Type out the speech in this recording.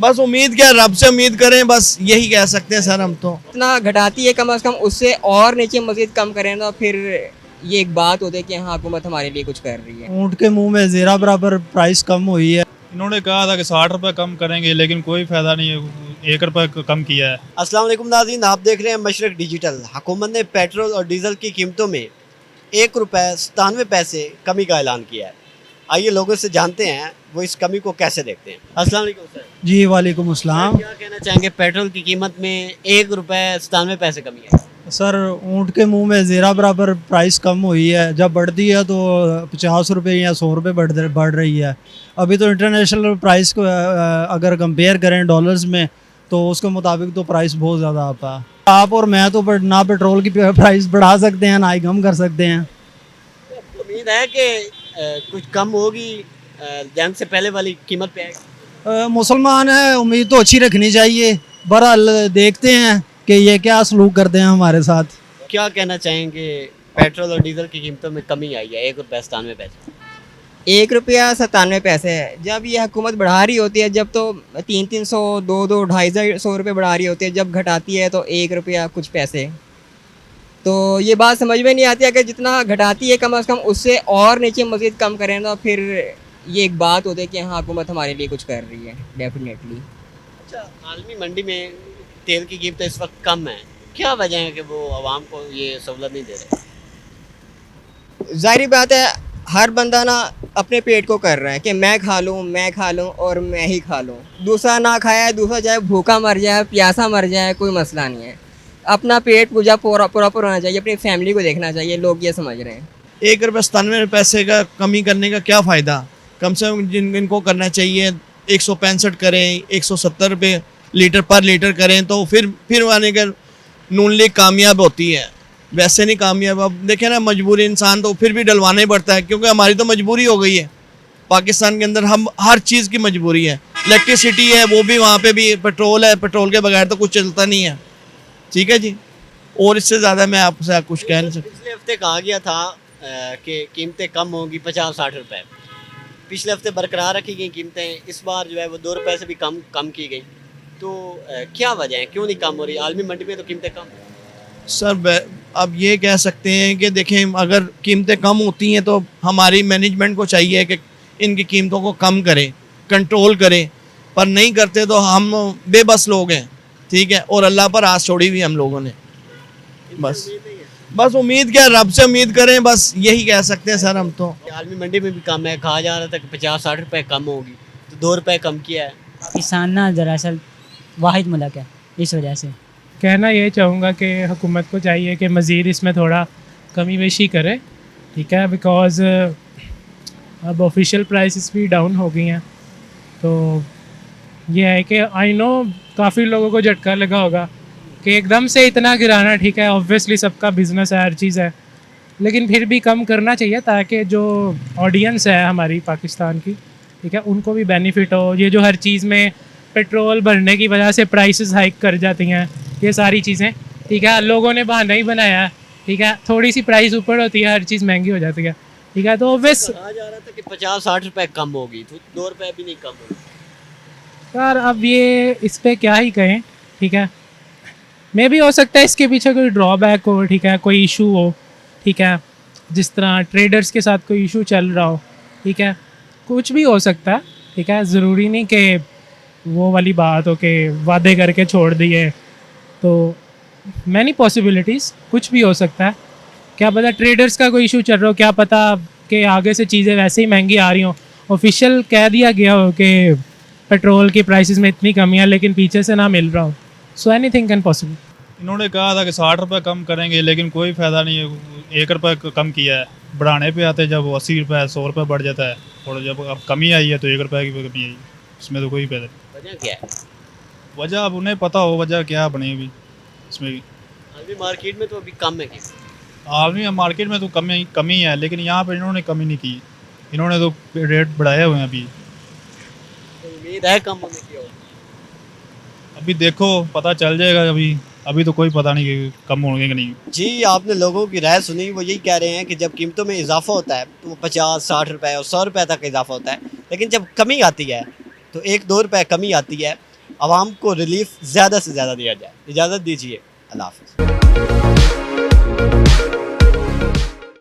बस उम्मीद क्या, रब से उम्मीद करें, बस यही कह सकते हैं सर हम तो। इतना घटाती है कम से कम उससे और नीचे मजीद कम करें तो फिर ये एक बात होती है कि हाँ हुकूमत हमारे लिए कुछ कर रही है। ऊँट के मुंह में जीरा बराबर प्राइस कम हुई है। इन्होंने कहा था कि 60 रुपये कम करेंगे, लेकिन कोई फ़ायदा नहीं है, 1 रुपये कम किया है। अस्सलाम वालेकुम नाज़रीन, आप देख रहे हैं मशरक डिजिटल। हुकूमत ने पेट्रोल और डीजल की कीमतों में 1 रुपये 97 पैसे कमी का ऐलान किया है। आइए लोगों से जानते हैं वो इस कमी को कैसे देखते हैं। अस्सलाम वालेकुम सर, जी वालेकुम अस्सलाम। क्या कहना चाहेंगे, पेट्रोल की कीमत में 1 रुपये 97 पैसे कमी है। सर ऊँट के मुंह में जीरा बराबर प्राइस कम हुई है। जब बढ़ती है तो 50 रुपये या 100 रुपये बढ़ रही है। अभी तो इंटरनेशनल प्राइस को अगर कंपेयर करें डॉलर्स में तो उसके मुताबिक तो प्राइस बहुत ज़्यादा आता है। आप और मैं तो ना पेट्रोल की प्राइस बढ़ा सकते हैं ना ही कम कर सकते हैं। उम्मीद है कि कुछ कम होगी, जंग से पहले वाली कीमत पे आएगी। मुसलमान है, उम्मीद तो अच्छी रखनी चाहिए। बहरहाल देखते हैं कि ये क्या सलूक करते हैं हमारे साथ। क्या कहना चाहेंगे, पेट्रोल और डीजल की कीमतों में कमी आई है 1 रुपये 97 पैसे। 1 रुपया 97 पैसे है। जब ये हुकूमत बढ़ा रही होती है, जब तो 300 200 250 रुपये बढ़ा रही होती है, जब घटाती है तो 1 रुपया कुछ पैसे। तो ये बात समझ में नहीं आती है कि जितना घटाती है कम से कम उससे और नीचे मजीद कम करें तो फिर ये एक बात होती है कि हाँ हुकूमत हमारे लिए कुछ कर रही है डेफिनेटली। अच्छा, आलमी मंडी में तेल की कीमत इस वक्त कम है, क्या वजह है कि वो आवाम को ये सहूलत नहीं दे रहे? ज़ाहिर बात है, हर बंदा ना अपने पेट को कर रहा है कि मैं खा लूँ और मैं ही खा लूँ। दूसरा ना खाया, दूसरा चाहे भूखा मर जाए, प्यासा मर जाए, कोई मसला नहीं है। अपना पेट पूजा प्रॉपर होना चाहिए, अपनी फैमिली को देखना चाहिए। लोग ये समझ रहे हैं 1 रुपये 97 पैसे का कमी करने का क्या फ़ायदा। कम से कम जिनको करना चाहिए 165 करें, 170 रुपये लीटर पर लीटर करें तो फिर आने का नून लीग कामयाब होती है। वैसे नहीं कामयाब। अब देखें ना, मजबूरी इंसान तो फिर भी डलवाना ही पड़ता है, क्योंकि हमारी तो मजबूरी हो गई है। पाकिस्तान के अंदर हम हर चीज़ की मजबूरी है। इलेक्ट्रिसिटी है, वो भी वहाँ पे भी पेट्रोल है, पेट्रोल के बगैर तो कुछ चलता नहीं है। ठीक है जी, और इससे ज़्यादा मैं आपसे कुछ कह नहीं सकता। पिछले हफ्ते कहा गया था कि कीमतें कम होंगी 50-60 रुपए। पिछले हफ्ते बरकरार रखी गई कीमतें, इस बार जो है वो 2 रुपये से भी कम की गई। तो क्या वजह है, क्यों नहीं कम हो रही? आलमी मंडी में तो कीमतें कम हैं। सर अब ये कह सकते हैं कि देखें, अगर कीमतें कम होती हैं तो हमारी मैनेजमेंट को चाहिए कि इनकी कीमतों को कम करें, कंट्रोल करें, पर नहीं करते तो हम बेबस लोग हैं। ठीक है, और अल्लाह पर आस छोड़ी हुई हम लोगों ने। बस उम्मीद क्या, रब से उम्मीद करें, बस यही कह सकते हैं सर हम तो। आलमी मंडी में भी कम है, कहा जा रहा था कि 50-60 रुपए कम होगी, तो 2 रुपये कम किया है। किसान ना दरअसल वाहिद मुल्क है, इस वजह से कहना ये चाहूँगा कि हुकूमत को चाहिए कि मज़ीद इसमें थोड़ा कमी बेशी करे। ठीक है, बिकॉज़ अब ऑफिशियल प्राइसेस भी डाउन हो गई हैं। तो ये है कि आई नो काफ़ी लोगों को झटका लगा होगा कि एकदम से इतना गिराना, ठीक है ऑब्वियसली सबका बिजनेस है, हर चीज़ है, लेकिन फिर भी कम करना चाहिए ताकि जो ऑडियंस है हमारी पाकिस्तान की, ठीक है, उनको भी बेनिफिट हो। ये जो हर चीज़ में पेट्रोल भरने की वजह से प्राइसेस हाइक कर जाती हैं, ये सारी चीज़ें, ठीक है, लोगों ने बहाना ही बनाया है। ठीक है, थोड़ी सी प्राइस ऊपर होती है, हर चीज़ महंगी हो जाती है। ठीक है, तो ऑब्वियस कहा जा रहा था कि 50-60 रुपए कम होगी, तो 2 रुपये भी नहीं कम होगी। यार अब ये इस पे क्या ही कहें। ठीक है, मे भी हो सकता है इसके पीछे कोई ड्रॉबैक हो, ठीक है, कोई इशू हो, ठीक है, जिस तरह ट्रेडर्स के साथ कोई इशू चल रहा हो, ठीक है, कुछ भी हो सकता है। ठीक है, ज़रूरी नहीं कि वो वाली बात हो कि वादे करके छोड़ दिए। तो मैनी पॉसिबिलिटीज़, कुछ भी हो सकता है। क्या पता ट्रेडर्स का कोई इशू चल रहा हो, क्या पता कि आगे से चीज़ें वैसे ही महंगी आ रही हों, ऑफिशियल कह दिया गया हो कि पेट्रोल की प्राइसेस में इतनी कमी है, लेकिन पीछे से ना मिल रहा हो। So anything can possible. इन्होंने कहा था कि 60 रुपये कम करेंगे, लेकिन कोई फ़ायदा नहीं है, 1 रुपये कम किया है। बढ़ाने पे आते जब 80 रुपये 100 रुपये बढ़ जाता है, और जब अब कमी आई है तो 1 रुपये की कमी आई, इसमें तो कोई फायदा नहीं। वजह क्या है? वजह अब उन्हें पता हो वजह क्या बनी अभी इसमें। आलमी मार्केट में तो अभी कम है कि आलमी मार्केट में तो कमी है, लेकिन यहाँ पर इन्होंने कमी नहीं की, इन्होंने तो रेट बढ़ाए हुए हैं अभी। तो उम्मीद है कम होने की। और अभी देखो पता चल जाएगा, अभी तो कोई पता नहीं कि कम होंगे कि नहीं। जी, आपने लोगों की राय सुनी, वो यही कह रहे हैं कि जब कीमतों में इजाफा होता है तो वो 50-60 रुपए और 100 रुपए तक इजाफा होता है, लेकिन जब कमी आती है तो 1-2 रुपए कमी आती है आवाम को रिलीफ ज़्यादा से ज़्यादा दिया जाए। इजाज़त दीजिए, अल्लाह हाफ़िज़।